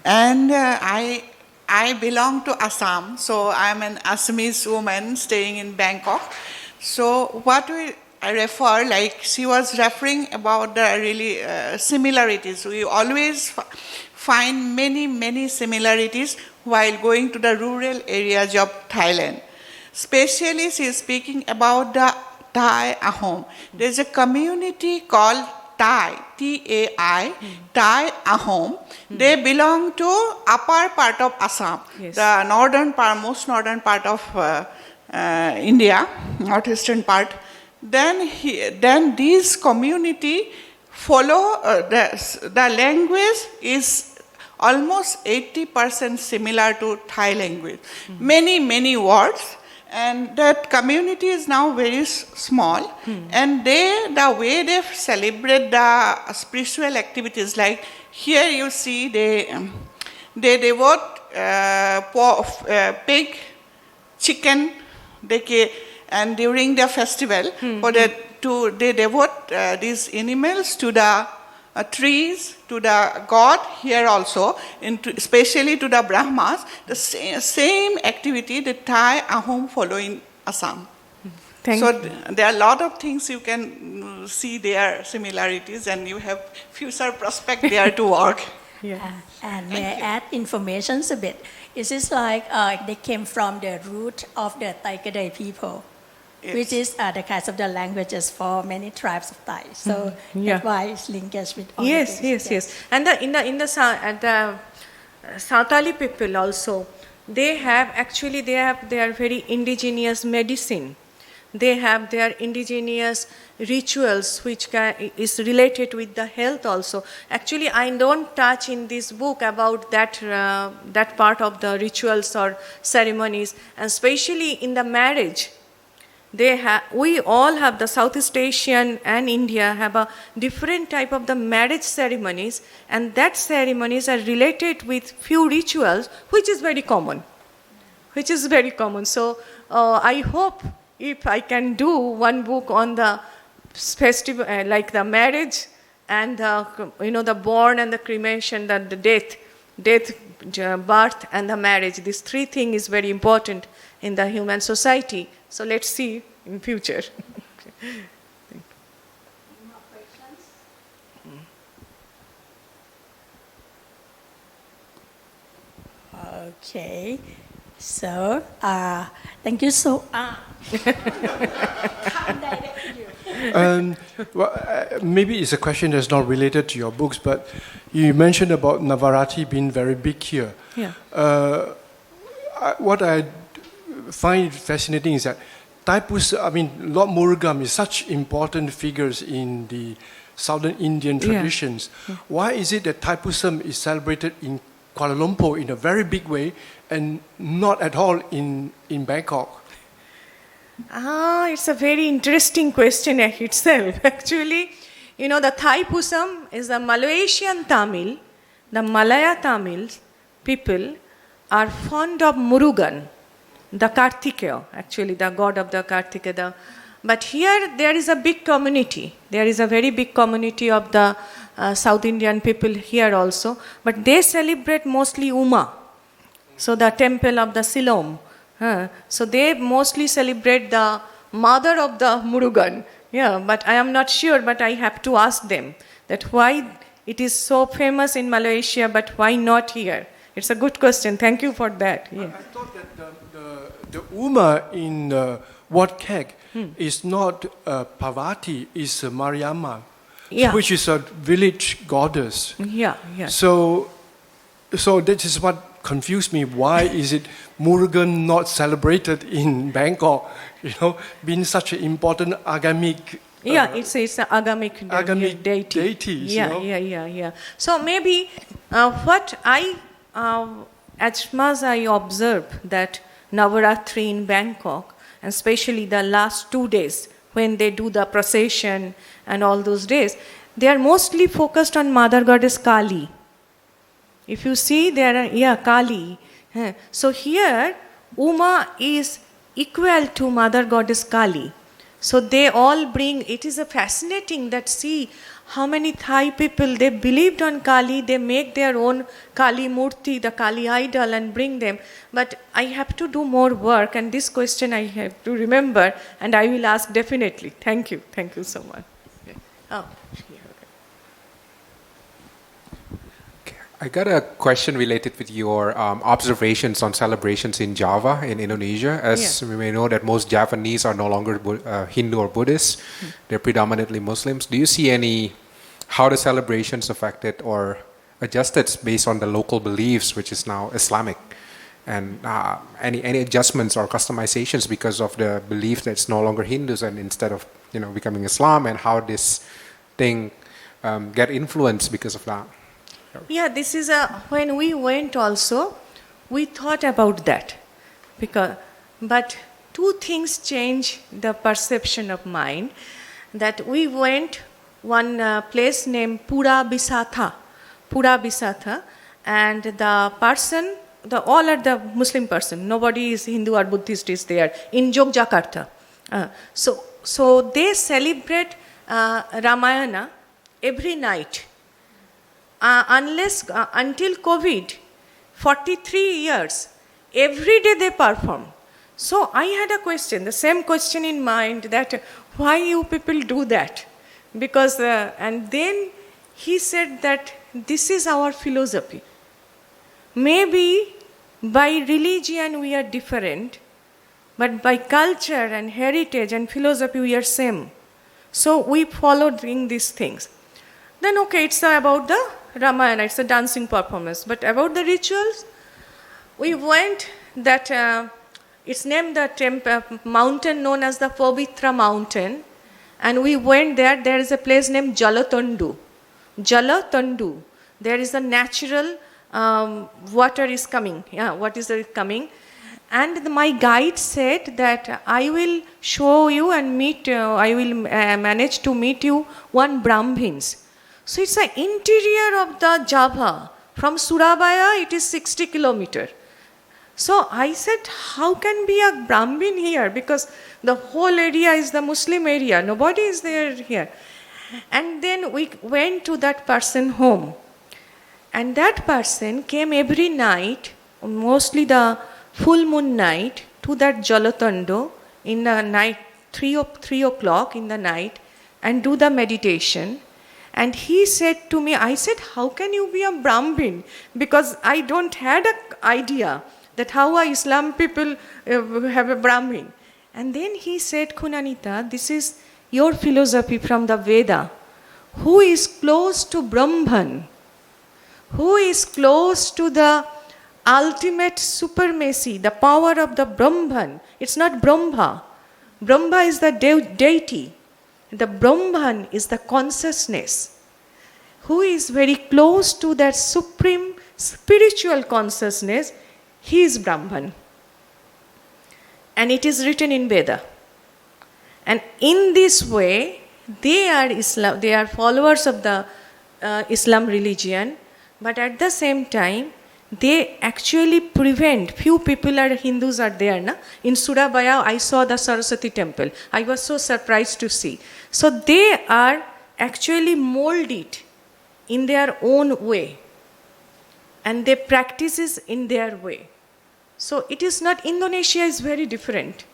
And I belong to Assam, so I'm an Assamese woman staying in Bangkok. So what I refer, like she was referring about the really similarities. We always find many similarities while going to the rural areas of Thailand. Especially she is speaking about the Thai Ahom. There's a community called Thai, T-A-I, Thai Ahom. They belong to upper part of Assam, Yes. the northern part, most northern part of India, northeastern part. Then this community follow, the language is almost 80% similar to Thai language. Many words. And that community is now very small, and the way they celebrate the spiritual activities like here you see they devote pig, chicken, and during the festival, they devote these animals to the trees, to the god here also, especially to the Brahmas. The same activity the Thai Ahom follow in Assam. There are a lot of things you can see their similarities, and you have future prospect there to work. And may I add information a bit? It is like they came from the root of the Thai people, which is the kinds of the languages for many tribes of Thai. So that's why it's linkage with all the things. Yes. And the Santali people also, they have their very indigenous medicine. They have their indigenous rituals which is related with the health also. Actually, I don't touch in this book about that part of the rituals or ceremonies, and especially in the marriage. We all have, the Southeast Asian and India have a different type of the marriage ceremonies, and that ceremonies are related with few rituals, which is very common. So I hope if I can do one book on the festival, like the marriage and the born and the cremation, the death, birth and the marriage. These three things is very important in the human society. So let's see in future. Okay. So, thank you so much. Maybe it's a question that's not related to your books, but you mentioned about Navaratri being very big here. Yeah. What I find fascinating is that Lord Murugan is such important figures in the Southern Indian traditions. Yeah. Why is it that Thaipusam is celebrated in Kuala Lumpur in a very big way and not at all in Bangkok? It's a very interesting question itself. Actually, the Thaipusam is a Malaysian Tamil. The Malaya Tamils people are fond of Murugan, the Kartikeya, actually the god of the Kartikeya. But here there is a big community. There is a very big community of the South Indian people here also. But they celebrate mostly Uma. So the temple of the Siloam. So they mostly celebrate the mother of the Murugan. Yeah, but I am not sure, but I have to ask them that why it is so famous in Malaysia, but why not here? It's a good question. Thank you for that. Yeah. I thought that the Uma in Wat Kek is not Parvati, is Mariamma, which is a village goddess. Yeah. So that is what confused me. Why is it Murugan not celebrated in Bangkok? Being such an important agamic. It's an agamic deity. Deities. Yeah. So maybe what as much as I observe that Navaratri in Bangkok, and especially the last 2 days when they do the procession and all those days, they are mostly focused on Mother Goddess Kali. If you see there are, Kali. So here, Uma is equal to Mother Goddess Kali. So they all bring, it is a fascinating that see how many Thai people, they believed on Kali, they make their own Kali Murti, the Kali idol and bring them. But I have to do more work, and this question I have to remember and I will ask definitely. Thank you so much. I got a question related with your observations on celebrations in Java, in Indonesia. As we may know that most Javanese are no longer Hindu or Buddhist. They're predominantly Muslims. Do you see how the celebrations affected or adjusted based on the local beliefs, which is now Islamic? And any adjustments or customizations because of the belief that it's no longer Hindus and instead of becoming Islam, and how this thing get influenced because of that? Yeah, this is when we went also, we thought about that. But two things change the perception of mind. That we went one place named Pura Bisatha. Pura Bisatha, and the person, all are the Muslim person. Nobody is Hindu or Buddhist is there in Yogyakarta. So they celebrate Ramayana every night. Until COVID, 43 years, every day they perform. So I had a question, the same question in mind, that why you people do that? Because, and then he said that this is our philosophy. Maybe by religion we are different, but by culture and heritage and philosophy we are same. So we follow doing these things. Then okay, it's about the Ramayana, it's a dancing performance. But about the rituals, we went that, it's named the mountain known as the Pavitra mountain. And we went there is a place named Jalatandu. Jalatandu. There is a natural water is coming. Yeah, what is it coming? And my guide said that I will show you and I will manage to meet you one Brahmins. So it's the interior of the Java. From Surabaya, it is 60 kilometers. So I said, how can be a Brahmin here? Because the whole area is the Muslim area. Nobody is there here. And then we went to that person's home. And that person came every night, mostly the full moon night, to that Jalatando in the night, 3 o'clock in the night, and do the meditation. And he said to me, I said, how can you be a Brahmin? Because I don't had an idea that how a Islam people have a Brahmin. And then he said, Kunanita, this is your philosophy from the Veda. Who is close to Brahman? Who is close to the ultimate supremacy, the power of the Brahman? It's not Brahma. Brahma is the deity. The Brahman is the consciousness. Who is very close to that supreme spiritual consciousness, he is Brahman. And it is written in Veda. And in this way, they are followers of the Islam religion, but at the same time, they actually prevent, few people are Hindus are there. Na? In Surabaya, I saw the Saraswati temple. I was so surprised to see. So they are actually molded in their own way. And they practice it in their way. So it is not, Indonesia is very different.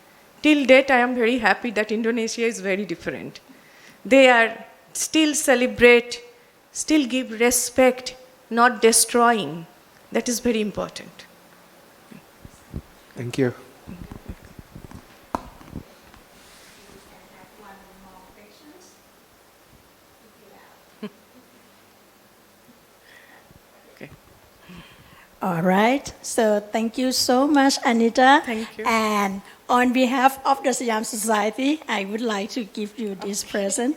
Till date, I am very happy that Indonesia is very different. They are still celebrate, still give respect, not destroying. That is very important. Thank you. Okay. All right. So thank you so much, Anita. Thank you. And on behalf of the Siam Society, I would like to give you this present.